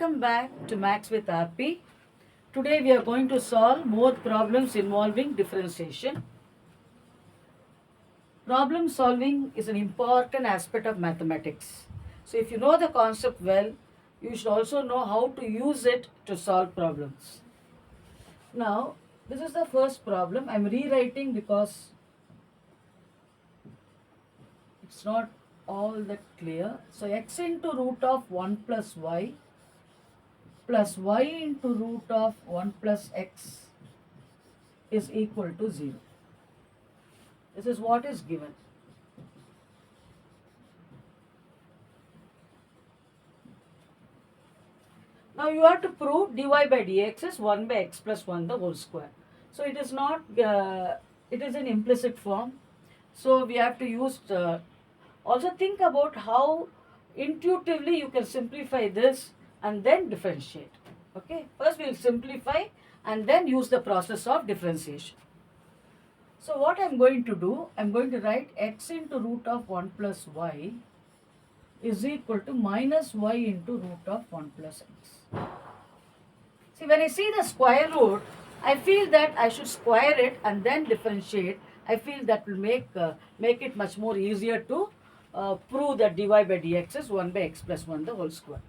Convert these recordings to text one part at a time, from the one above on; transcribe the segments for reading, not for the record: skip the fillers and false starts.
Welcome back to Max with RP. Today we are going to solve more problems involving differentiation. Problem solving is an important aspect of mathematics. So if you know the concept well, you should also know how to use it to solve problems. Now, this is the first problem. I'm rewriting because it's not all that clear. So x into root of 1 plus y into root of 1 plus x is equal to 0. This is what is given. Now you have to prove dy by dx is 1 by x plus 1 the whole square. So it is not, it is in implicit form. So we have to use, also think about how intuitively you can simplify this and then differentiate. Okay, first we will simplify and then use the process of differentiation. So what I am going to do, I am going to write x into root of 1 plus y is equal to minus y into root of 1 plus x. See, when I see the square root, I feel that I should square it and then differentiate. I feel that will make it much more easier to prove that dy by dx is 1 by x plus 1 the whole square.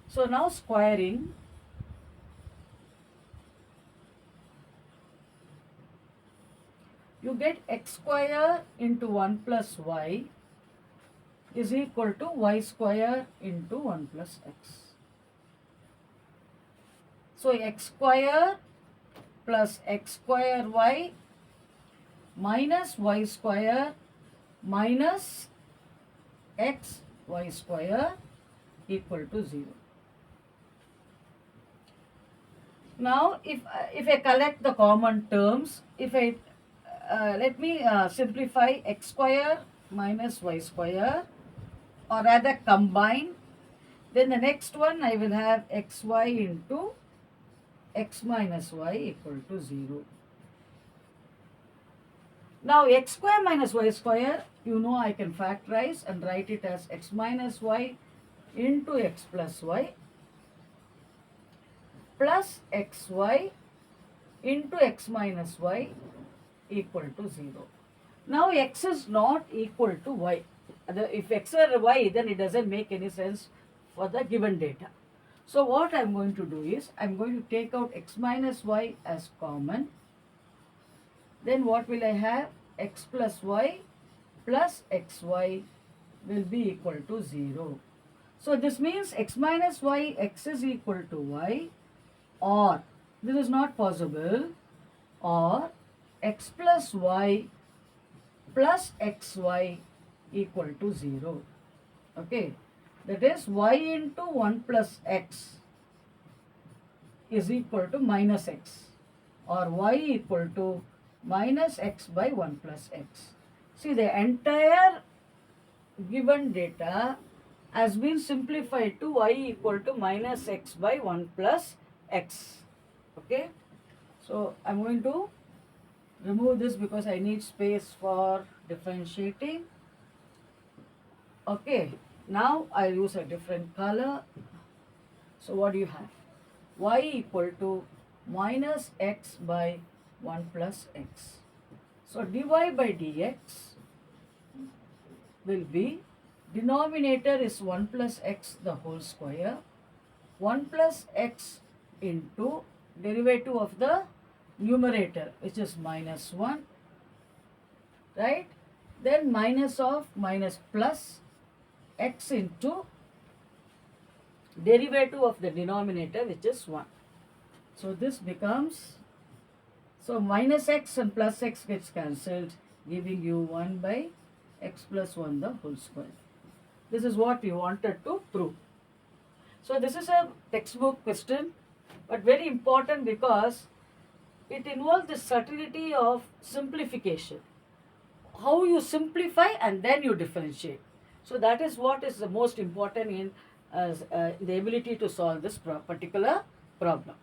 So now squaring, you get x square into 1 plus y is equal to y square into 1 plus x. So x square plus x square y minus y square minus x y square equal to 0. Now if I collect the common terms, let me simplify x square minus y square, or rather combine. Then the next one I will have xy into x minus y equal to 0. Now x square minus y square, you know I can factorize and write it as x minus y into x plus y plus xy into x minus y equal to 0. Now x is not equal to y. If x were y, then it doesn't make any sense for the given data. So what I am going to do is, I am going to take out x minus y as common. Then what will I have? X plus y plus xy will be equal to 0. So this means x minus y, x is equal to y, or this is not possible, or x plus y plus xy equal to 0. Okay, that is y into 1 plus x is equal to minus x, or y equal to minus x by 1 plus x. See, the entire given data has been simplified to y equal to minus x by 1 plus x. Okay, so I'm going to remove this because I need space for differentiating. Okay, now I'll use a different color. So what do you have? Y equal to minus x by 1 plus x. So dy by dx will be, denominator is 1 plus x the whole square, 1 plus x into derivative of the numerator, which is minus 1, right? Then minus of minus plus x into derivative of the denominator, which is 1. So this becomes, so minus x and plus x gets cancelled, giving you 1 by x plus 1 the whole square. This is what we wanted to prove. So this is a textbook question, but very important because it involves the subtlety of simplification. How you simplify and then you differentiate. So that is what is the most important in the ability to solve this particular problem.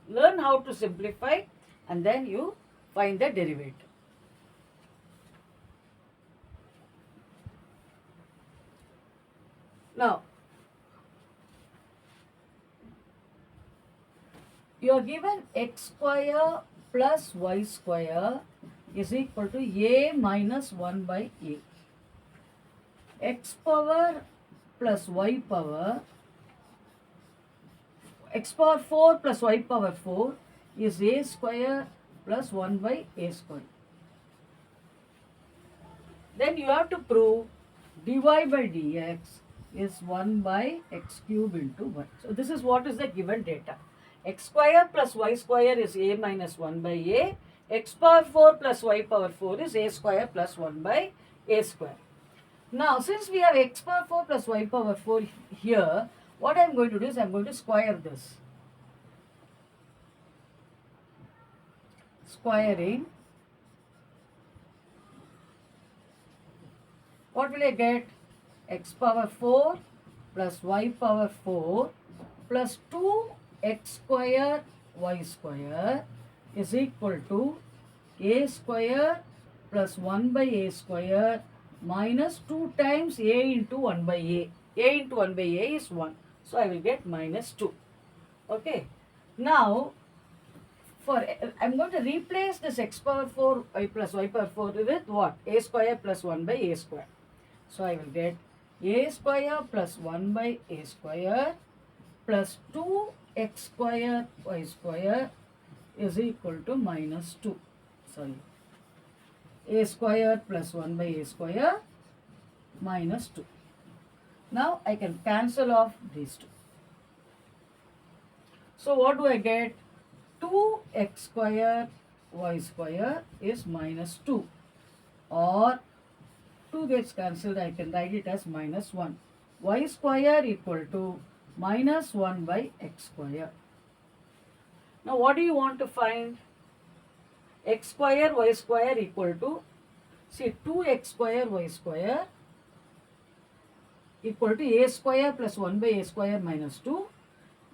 Learn how to simplify and then you find the derivative. Now, You are given x square plus y square is equal to a minus 1 by a. X power plus y power, x power 4 plus y power 4 is a square plus 1 by a square. Then you have to prove dy by dx is 1 by x cube into 1. So this is what is the given data. X square plus y square is a minus 1 by a. X power 4 plus y power 4 is a square plus 1 by a square. Now since we have x power 4 plus y power 4 here, what I am going to do is I am going to square this. Squaring, what will I get? X power 4 plus y power 4 plus 2x square y square is equal to a square plus 1 by a square minus 2 times a into 1 by a. A into 1 by a is 1. So I will get minus 2. Okay. Now, I'm going to replace this x power 4 y plus y power 4 with what? A square plus 1 by a square. So I will get a square plus 1 by a square plus 2x square y square is equal to minus 2. Sorry. A square plus 1 by a square minus 2. Now I can cancel off these two. So what do I get? 2x square y square is minus 2, or 2 gets cancelled, I can write it as minus 1. Y square equal to minus 1 by x square. Now what do you want to find? X square y square equal to, see, 2x square y square equal to a square plus 1 by a square minus 2.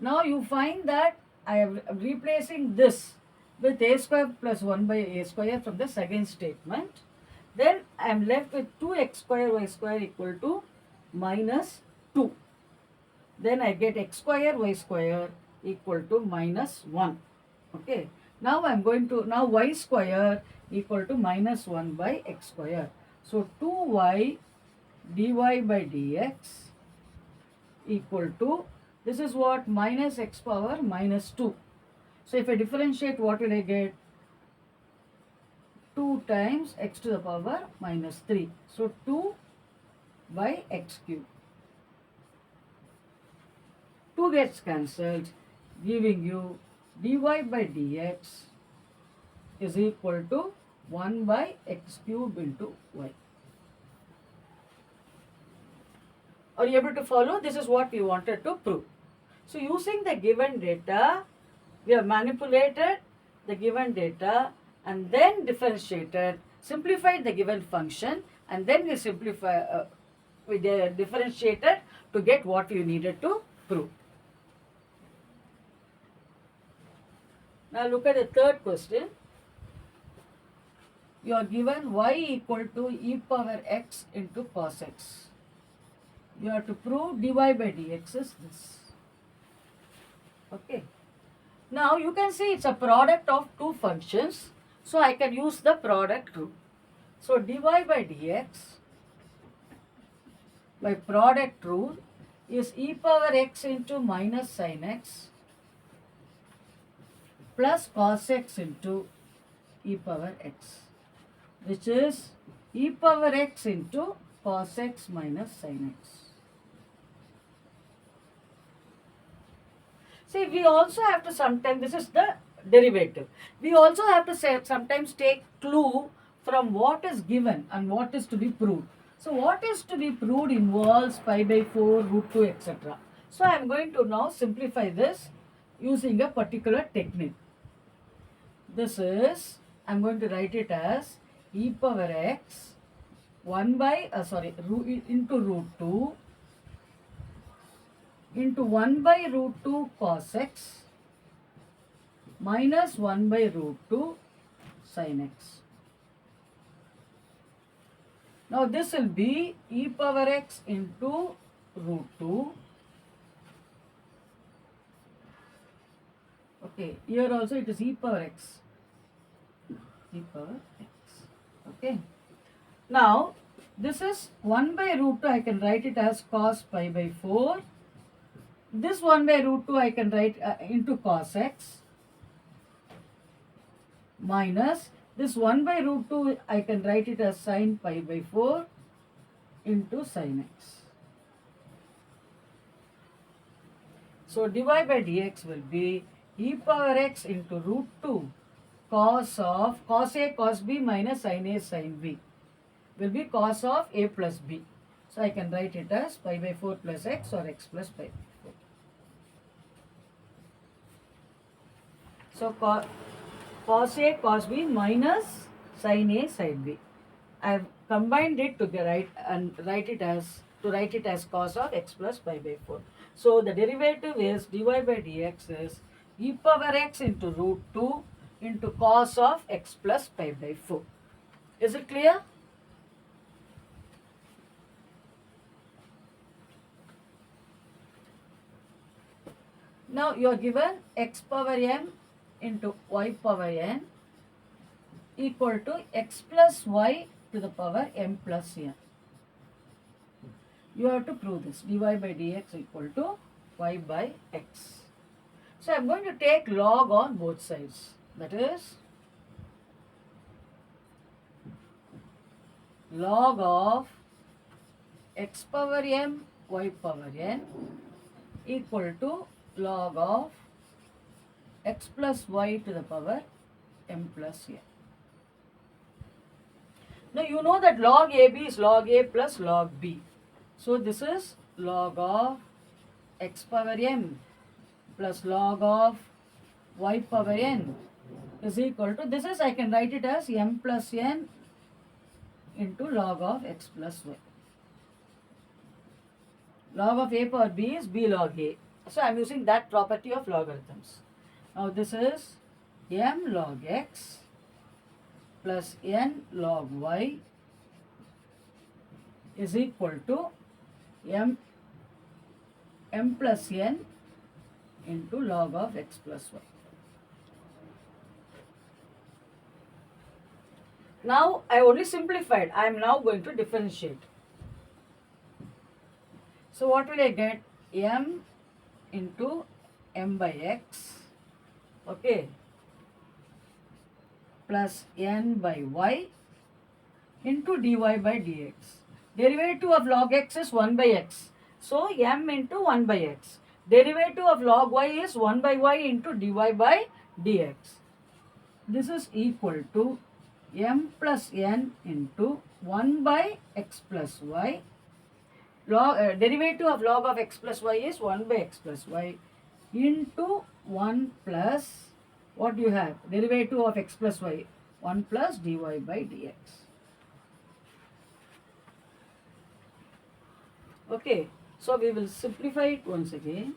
Now you find that I am replacing this with a square plus 1 by a square from the second statement. Then I am left with 2x square y square equal to minus 2. Then I get x square y square equal to minus 1. Okay. Now I am going to, now y square equal to minus 1 by x square. So 2y dy by dx equal to, this is what? Minus x power minus 2. So if I differentiate, what will I get? 2 times x to the power minus 3. So 2 by x cube. 2 gets cancelled, giving you dy by dx is equal to 1 by x cube into y. Are you able to follow? This is what we wanted to prove. So using the given data, we have manipulated the given data and then differentiated, simplified the given function, and then we differentiated to get what we needed to prove. Now look at the third question. You are given y equal to e power x into cos x. You have to prove dy by dx is this. Okay. Now you can see it's a product of two functions. So I can use the product rule. So dy by dx by product rule is e power x into minus sin x plus cos x into e power x, which is e power x into cos x minus sin x. See, we also have to sometimes, this is the derivative. We also have to sometimes take clue from what is given and what is to be proved. So what is to be proved involves pi by 4, root 2, etc. So I am going to now simplify this using a particular technique. This is, I am going to write it as e power x 1 by, into root 2 into 1 by root 2 cos x minus 1 by root 2 sin x. Now this will be e power x into root 2. Okay, here also it is e power x. E power x. Okay. Now, this is 1 by root 2. I can write it as cos pi by 4. This 1 by root 2 I can write into cos x minus this 1 by root 2 I can write it as sin pi by 4 into sin x. So dy by dx will be e power x into root 2 cos A cos B minus sin A sin B will be cos of A plus B. So I can write it as pi by 4 plus x or x plus pi by 4. So cos A cos B minus sin A sin B. I have combined it to write it as cos of x plus pi by 4. So the derivative is dy by dx is e power x into root 2 into cos of x plus pi by 4. Is it clear? Now you are given x power m into y power n equal to x plus y to the power m plus n. You have to prove this. Dy by dx equal to y by x. So I am going to take log on both sides. That is log of x power m y power n equal to log of x plus y to the power m plus n. Now you know that log AB is log A plus log B. So this is log of x power m plus log of y power n is equal to, this is I can write it as m plus n into log of x plus y. Log of A power B is B log A. So I am using that property of logarithms. Now this is m log x plus n log y is equal to m plus n into log of x plus y. Now I only simplified. I am now going to differentiate. So what will I get? M into m by x, okay, plus n by y into dy by dx. Derivative of log x is 1 by x. So m into 1 by x. Derivative of log y is 1 by y into dy by dx. This is equal to m plus n into 1 by x plus y. Derivative of log of x plus y is 1 by x plus y into 1 plus, what you have? Derivative of x plus y, 1 plus dy by dx. Okay, so we will simplify it once again.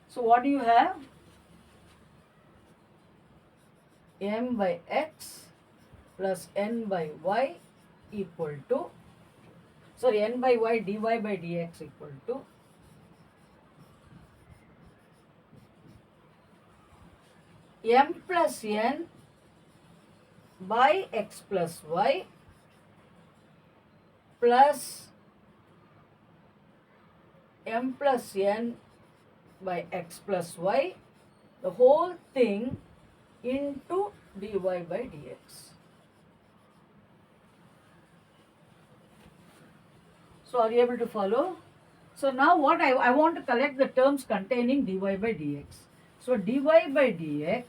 So what do you have? M by x plus n by y equal to, sorry, n by y dy by dx equal to m plus n by x plus y plus m plus n by x plus y, the whole thing into dy by dx. So are you able to follow? So now what I want to collect the terms containing dy by dx. So dy by dx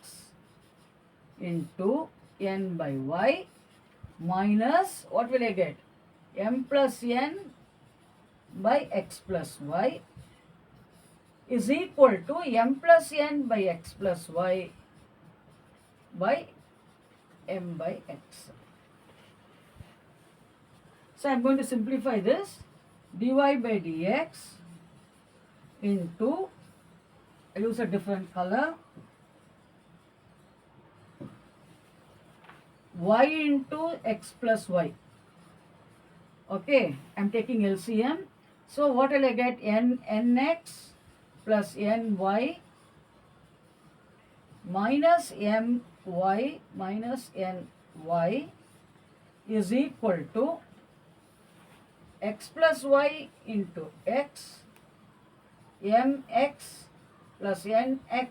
into n by y minus, what will I get? M plus n by x plus y is equal to m plus n by x plus y by m by x. So I am going to simplify this. Dy by dx into, I use a different color, y into x plus y. Okay, I am taking LCM. So what will I get? Nx plus ny minus my minus ny is equal to x plus y into x mx plus nx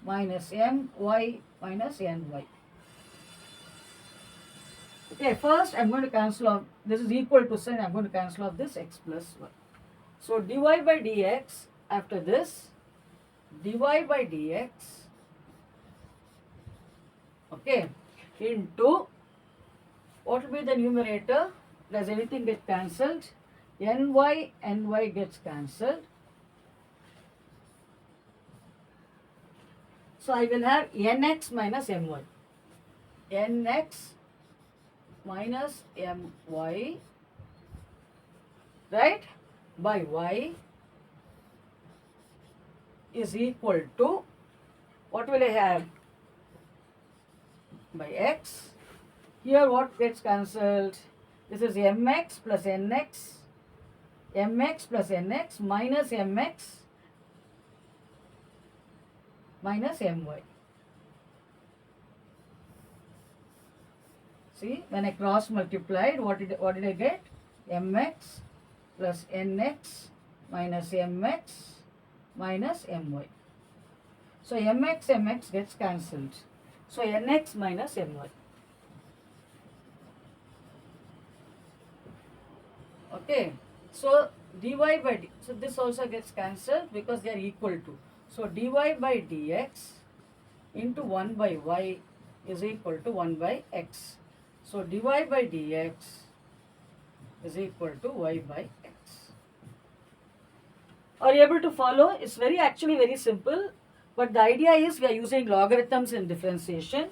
minus my minus ny. Okay, first I'm going to cancel off, this is equal to sign, I'm going to cancel off this x plus y. So dy by dx, after this, dy by dx, okay, into, what will be the numerator? Does anything get cancelled? Ny gets cancelled. So I will have nx minus my. Nx minus my, right, by y is equal to, what will I have? By x. Here what gets cancelled? This is mx plus nx, mx plus nx minus mx minus my. See, when I cross multiplied, what did I get? Mx plus nx minus mx minus my. So mx gets cancelled. So nx minus my. Okay. So dy by so this also gets cancelled because they are equal to. So dy by dx into 1 by y is equal to 1 by x. So dy by dx is equal to y by x. Are you able to follow? It's actually very simple, but the idea is we are using logarithms in differentiation.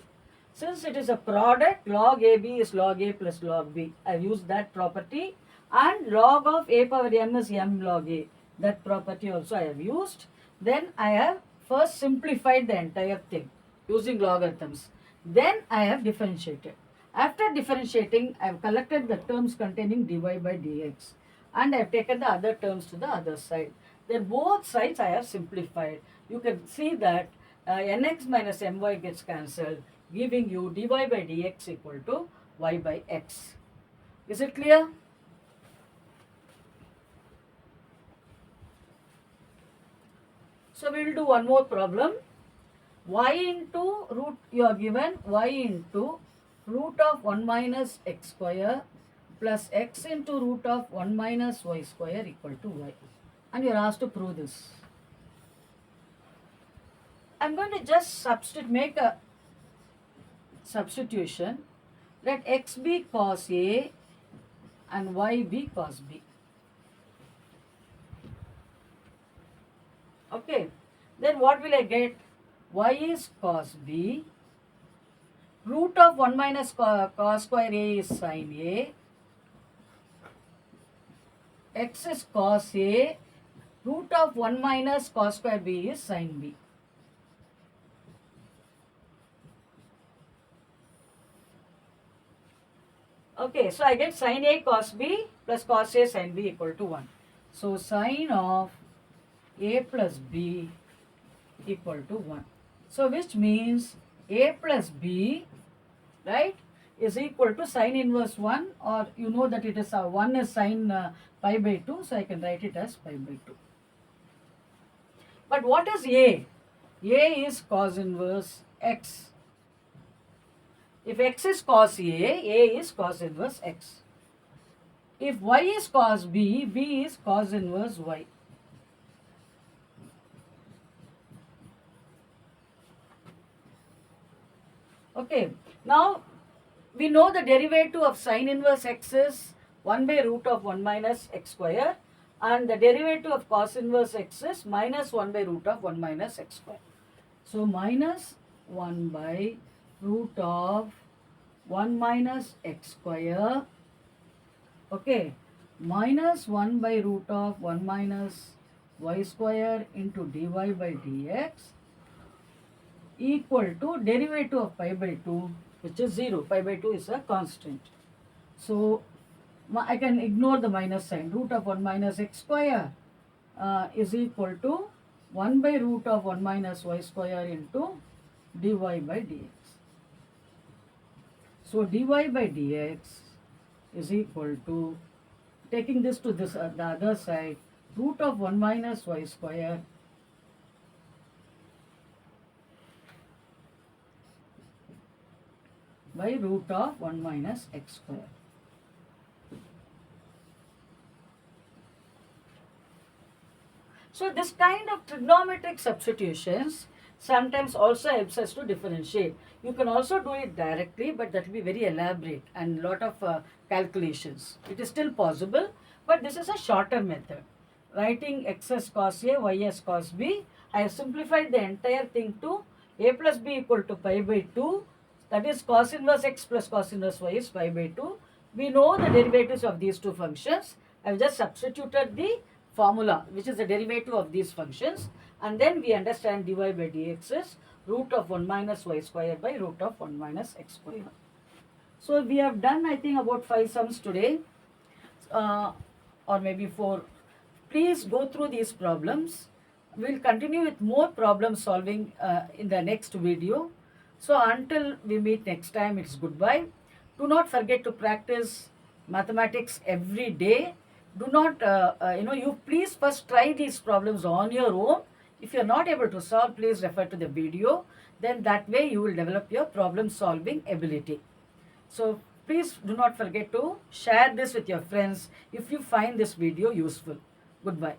Since it is a product, log AB is log A plus log B. I've used that property, and log of A power m is m log A. That property also I have used. Then I have first simplified the entire thing using logarithms. Then I have differentiated. After differentiating, I have collected the terms containing dy by dx, and I have taken the other terms to the other side. Then both sides I have simplified. You can see that nx minus my gets cancelled, giving you dy by dx equal to y by x. Is it clear? So we will do one more problem. Y into root, you are given y into root of 1 minus x square plus x into root of 1 minus y square equal to y. And you are asked to prove this. I am going to just make a substitution. Let x be cos A and y be cos B. Okay. Then what will I get? Y is cos B. Root of 1 minus cos square A is sin A. X is cos A. Root of 1 minus cos square B is sin B. Okay, so I get sin A cos B plus cos A sin B equal to 1. So sin of A plus B equal to 1. So which means A plus B, right, is equal to sin inverse 1, or you know that it is 1 is sin pi by 2, so I can write it as pi by 2. But what is A? A is cos inverse x. If x is cos A is cos inverse x. If y is cos B, B is cos inverse y. Okay, now we know the derivative of sin inverse x is 1 by root of 1 minus x square, and the derivative of cos inverse x is minus 1 by root of 1 minus x square. So minus 1 by root of 1 minus x square, okay, minus 1 by root of 1 minus y square into dy by dx equal to derivative of pi by 2, which is 0. Pi by 2 is a constant. So I can ignore the minus sign. Root of 1 minus x square is equal to 1 by root of 1 minus y square into dy by dx. So dy by dx is equal to, taking this to this the other side, root of 1 minus y square by root of 1 minus x square. So this kind of trigonometric substitutions sometimes also helps us to differentiate. You can also do it directly, but that will be very elaborate and lot of calculations. It is still possible, but this is a shorter method. Writing x as cos A, y as cos B, I have simplified the entire thing to a plus b equal to pi by 2. That is cos inverse x plus cos inverse y is pi by 2. We know the derivatives of these two functions. I have just substituted the formula, which is the derivative of these functions, and then we understand dy by dx is root of 1 minus y square by root of 1 minus x square. So we have done, I think, about 5 sums today, or maybe 4. Please go through these problems. We'll continue with more problem solving in the next video. So until we meet next time, it's goodbye. Do not forget to practice mathematics every day. Do not, you please first try these problems on your own. If you're not able to solve, please refer to the video. Then that way you will develop your problem solving ability. So please do not forget to share this with your friends if you find this video useful. Goodbye.